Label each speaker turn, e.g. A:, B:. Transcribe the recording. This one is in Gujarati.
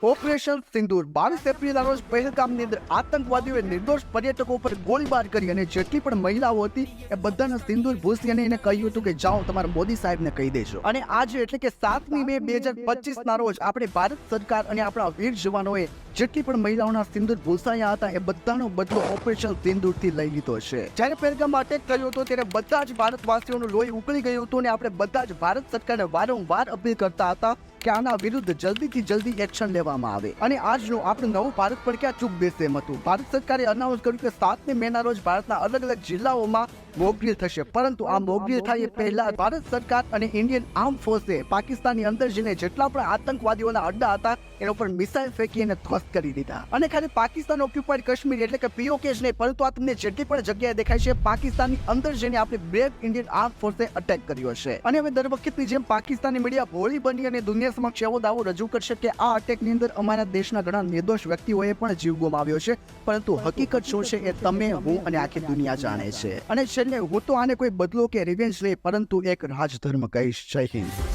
A: ઓપરેશન સિંદૂર 22 એપ્રિલના રોજ પહેલગામની અંદર આતંકવાદીઓએ નિર્દોષ પર્યટકો પર ગોળીબાર કરી અને જેટલી પણ મહિલાઓ હતી એ બધાને સિંદૂર ભૂસી અને એને કહ્યું હતું કે જાઓ તમારા મોદી સાહેબને કહી દેજો. અને આજે એટલે કે 7મી મે 2025ના રોજ આપણે ભારત સરકાર અને આપણા વીર જવાનોએ જેટલી પણ મહિલાઓના સિંદૂર ભૂસાયા હતા એ બધાનો બદલો ઓપરેશન સિંદૂરથી લઈ લીધો છે. જ્યારે પહેલગામમાં અટેક કર્યો હતો ત્યારે બધા જ ભારતવાસીઓનું લોહી ઉકળી ગયું હતું અને આપણે બધા જ ભારત સરકારને વારંવાર અપીલ કરતા હતા કે આના વિરુદ્ધ જલ્દીથી જલ્દી એક્શન લેવામાં આવે. અને આજનું આપણું નવું ભારત પર ક્યાં ચૂપ બેસે એમ હતું. ભારત સરકારે અનાઉન્સ કર્યું કે 7મી મેના રોજ ભારતના અલગ અલગ જિલ્લાઓમાં મોક ડ્રીલ થશે, પરંતુ આ મોક ડ્રીલ થાય એ પહેલા ભારત સરકાર અને ઇન્ડિયન આર્મ ફોર્સે પાકિસ્તાનની અંદર જઈને જેટલા પણ આતંકવાદીઓના અડ્ડા હતા એના ઉપર મિસાઇલ ફેંકી અને ધ્વસ્ત કરી દીધા. અને ખાલી પાકિસ્તાન ઓક્યુપાઈડ કાશ્મીર એટલે કે પીઓકે જ નહીં, પરંતુ આ તમને જેટલી પણ જગ્યાએ દેખાય છે પાકિસ્તાનની અંદર જઈને આપણે બ્રેવ ઇન્ડિયન આર્મ ફોર્સે અટેક કર્યો છે. અને હવે દર વખતની જેમ પાકિસ્તાની મીડિયા ભોળી બની અને દુનિયા સમક્ષ એવો દાવો રજૂ કરશે કે આ અટેકની અંદર અમારા દેશના ઘણા નિર્દોષ વ્યક્તિઓએ પણ જીવ ગુમાવ્યો છે, પરંતુ હકીકત શું છે એ તમે, હું અને આખી દુનિયા જાણે છે. અને છેલ્લે હું તો આને કોઈ બદલો કે રિવેન્જ લે, પરંતુ એક રાજધર્મ કહીશ. જય હિન્દ.